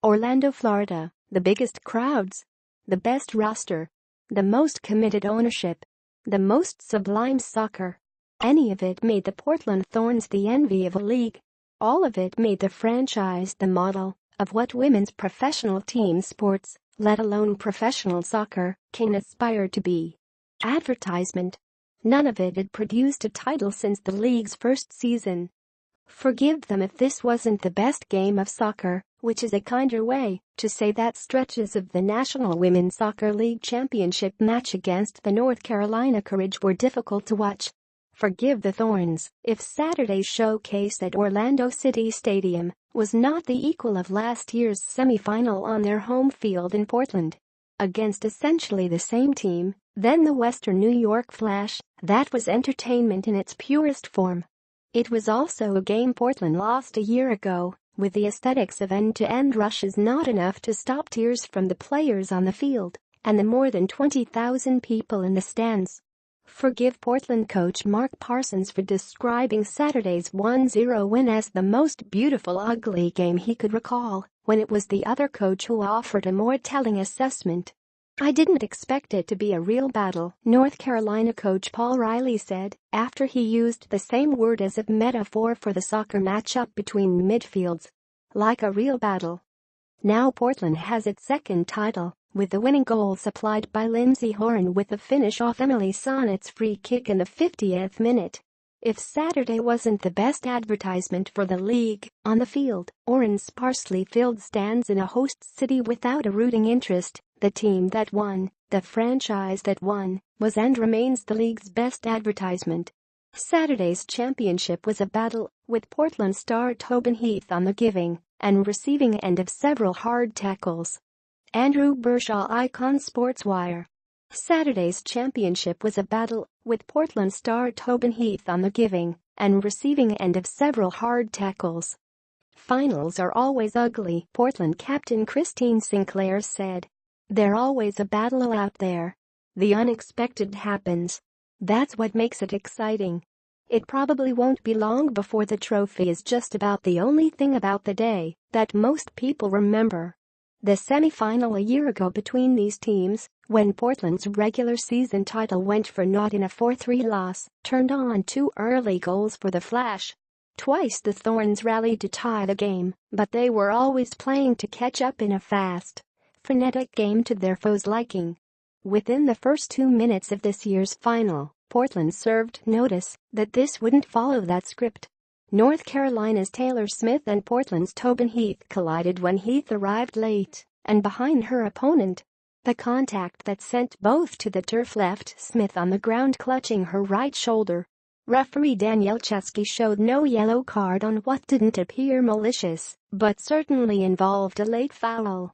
Orlando, Florida, the biggest crowds, the best roster, the most committed ownership, the most sublime soccer. Any of it made the Portland Thorns the envy of a league. All of it made the franchise the model of what women's professional team sports, let alone professional soccer, can aspire to be. Advertisement. None of it had produced a title since the league's first season. Forgive them if this wasn't the best game of soccer, which is a kinder way to say that stretches of the National Women's Soccer League Championship match against the North Carolina Courage were difficult to watch. Forgive the Thorns if Saturday's showcase at Orlando City Stadium was not the equal of last year's semifinal on their home field in Portland. Against essentially the same team, then the Western New York Flash, that was entertainment in its purest form. It was also a game Portland lost a year ago, with the aesthetics of end-to-end rushes not enough to stop tears from the players on the field and the more than 20,000 people in the stands. Forgive Portland coach Mark Parsons for describing Saturday's 1-0 win as the most beautiful ugly game he could recall, when it was the other coach who offered a more telling assessment. "I didn't expect it to be a real battle," North Carolina coach Paul Riley said, after he used the same word as a metaphor for the soccer matchup between midfields. "Like a real battle." Now Portland has its second title, with the winning goal supplied by Lindsay Horan with a finish off Emily Sonnet's free kick in the 50th minute. If Saturday wasn't the best advertisement for the league, on the field, Horan's sparsely filled stands in a host city without a rooting interest, the team that won, the franchise that won, was and remains the league's best advertisement. Saturday's championship was a battle, with Portland star Tobin Heath on the giving and receiving end of several hard tackles. Andrew Bershaw, Icon Sportswire. Saturday's championship was a battle, with Portland star Tobin Heath on the giving and receiving end of several hard tackles. "Finals are always ugly," Portland captain Christine Sinclair said. "They're always a battle out there. The unexpected happens. That's what makes it exciting. It probably won't be long before the trophy is just about the only thing about the day that most people remember." The semifinal a year ago between these teams, when Portland's regular season title went for naught in a 4-3 loss, turned on 2 early goals for the Flash. Twice the Thorns rallied to tie the game, but they were always playing to catch up in a fast, frenetic game to their foes' liking. Within the first 2 minutes of this year's final, Portland served notice that this wouldn't follow that script. North Carolina's Taylor Smith and Portland's Tobin Heath collided when Heath arrived late and behind her opponent. The contact that sent both to the turf left Smith on the ground clutching her right shoulder. Referee Danielle Chesky showed no yellow card on what didn't appear malicious, but certainly involved a late foul.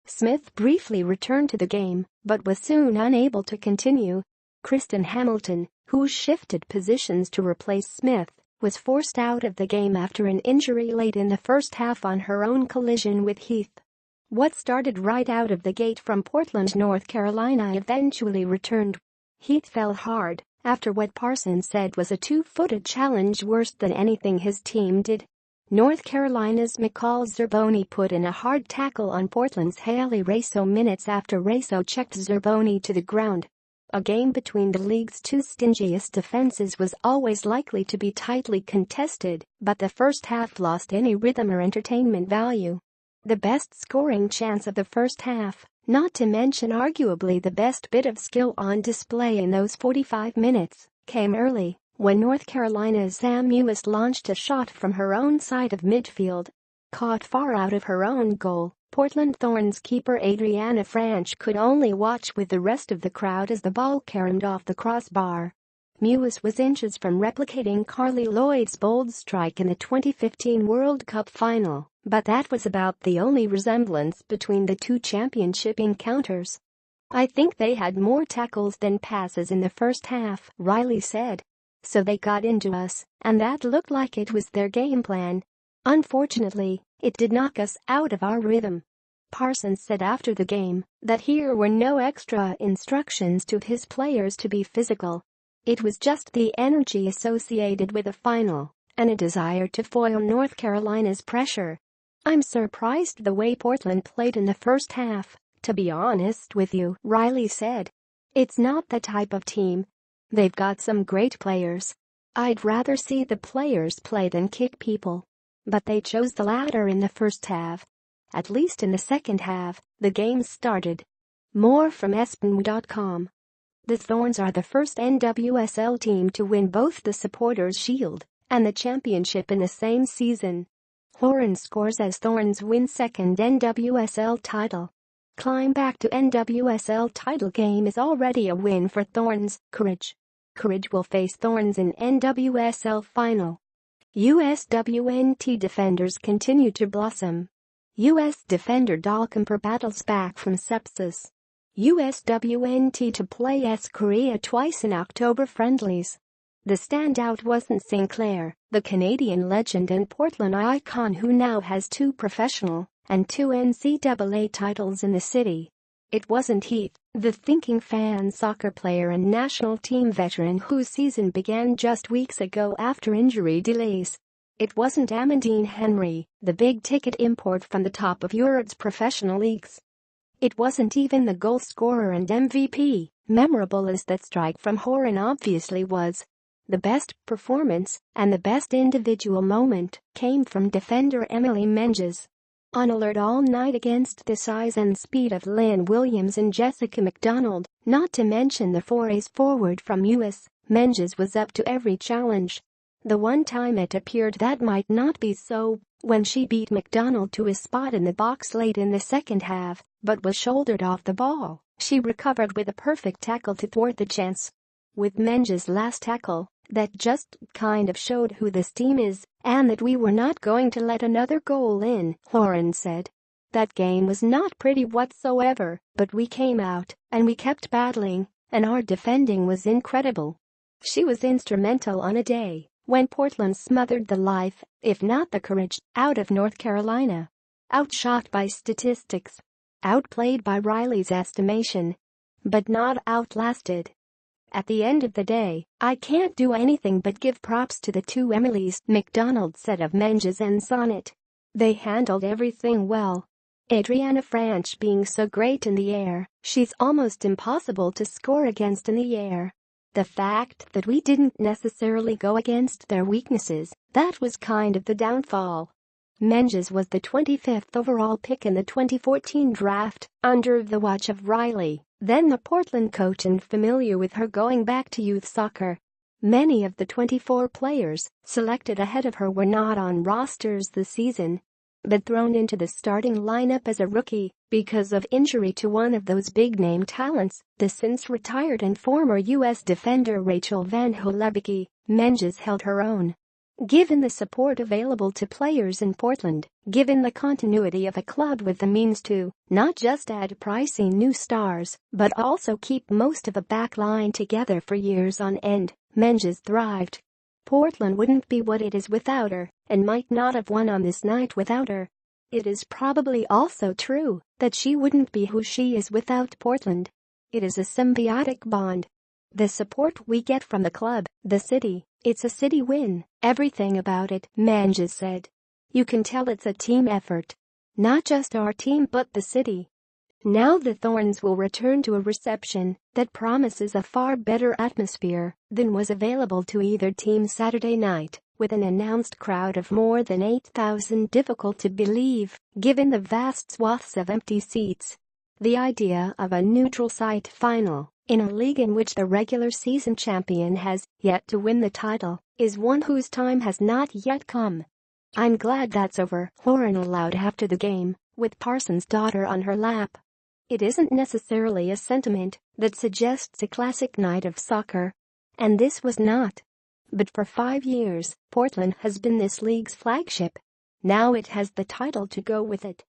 Smith briefly returned to the game, but was soon unable to continue. Kristen Hamilton, who shifted positions to replace Smith, was forced out of the game after an injury late in the first half on her own collision with Heath. What started right out of the gate from Portland, North Carolina eventually returned. Heath fell hard after what Parsons said was a 2-footed challenge worse than anything his team did. North Carolina's McCall Zerboni put in a hard tackle on Portland's Haley Raso minutes after Raso checked Zerboni to the ground. A game between the league's two stingiest defenses was always likely to be tightly contested, but the first half lost any rhythm or entertainment value. The best scoring chance of the first half, not to mention arguably the best bit of skill on display in those 45 minutes, came early, when North Carolina's Sam Mewis launched a shot from her own side of midfield. Caught far out of her own goal, Portland Thorns keeper Adriana Franch could only watch with the rest of the crowd as the ball caromed off the crossbar. Mewis was inches from replicating Carly Lloyd's bold strike in the 2015 World Cup final, but that was about the only resemblance between the two championship encounters. "I think they had more tackles than passes in the first half," Riley said. "So they got into us, and that looked like it was their game plan. Unfortunately, it did knock us out of our rhythm." Parsons said after the game that here were no extra instructions to his players to be physical. It was just the energy associated with a final and a desire to foil North Carolina's pressure. "I'm surprised the way Portland played in the first half, to be honest with you," Riley said. "It's not the type of team. They've got some great players. I'd rather see the players play than kick people. But they chose the latter in the first half. At least in the second half, the game started." More from ESPN.com. The Thorns are the first NWSL team to win both the Supporters' Shield and the championship in the same season. Horan scores as Thorns win second NWSL title. Climb back to NWSL title game is already a win for Thorns. Courage will face Thorns in NWSL final. USWNT defenders continue to blossom. U.S. defender Dalkemper battles back from sepsis. USWNT to play S Korea twice in October friendlies. The standout wasn't Sinclair, the Canadian legend and Portland icon who now has 2 professional and 2 NCAA titles in the city. It wasn't Heath, the thinking fan soccer player and national team veteran whose season began just weeks ago after injury delays. It wasn't Amandine Henry, the big-ticket import from the top of Europe's professional leagues. It wasn't even the goal scorer and MVP, memorable as that strike from Horan obviously was. The best performance and the best individual moment came from defender Emily Menges. On alert all night against the size and speed of Lynn Williams and Jessica McDonald, not to mention the forays forward from US, Menges was up to every challenge. The one time it appeared that might not be so, when she beat McDonald to a spot in the box late in the second half, but was shouldered off the ball. She recovered with a perfect tackle to thwart the chance. With Menges' last tackle, that just kind of showed who this team is and that we were not going to let another goal in, Horan said. That game was not pretty whatsoever, but we came out and we kept battling, and our defending was incredible. She was instrumental on a day when Portland smothered the life, if not the courage, out of North Carolina. Outshot by statistics. Outplayed by Riley's estimation. But not outlasted. "At the end of the day, I can't do anything but give props to the 2 Emilys," McDonald said of Menges and Sonnet. "They handled everything well. Adriana Franch being so great in the air, she's almost impossible to score against in the air. The fact that we didn't necessarily go against their weaknesses, that was kind of the downfall." Menges was the 25th overall pick in the 2014 draft, under the watch of Riley, then the Portland coach and familiar with her going back to youth soccer. Many of the 24 players selected ahead of her were not on rosters this season, but thrown into the starting lineup as a rookie because of injury to one of those big-name talents, the since-retired and former U.S. defender Rachel Van Hulebeke. Menges held her own. Given the support available to players in Portland, given the continuity of a club with the means to not just add pricey new stars, but also keep most of a back line together for years on end, Menges thrived. Portland wouldn't be what it is without her, and might not have won on this night without her. It is probably also true that she wouldn't be who she is without Portland. It is a symbiotic bond. The support we get from the club, the city, it's a city win, everything about it, Menges said. You can tell it's a team effort. Not just our team but the city. Now the Thorns will return to a reception that promises a far better atmosphere than was available to either team Saturday night, with an announced crowd of more than 8,000, difficult to believe, given the vast swaths of empty seats. The idea of a neutral site final, in a league in which the regular season champion has yet to win the title, is one whose time has not yet come. "I'm glad that's over," Horan allowed after the game, with Parsons' daughter on her lap. It isn't necessarily a sentiment that suggests a classic night of soccer. And this was not. But for 5 years, Portland has been this league's flagship. Now it has the title to go with it.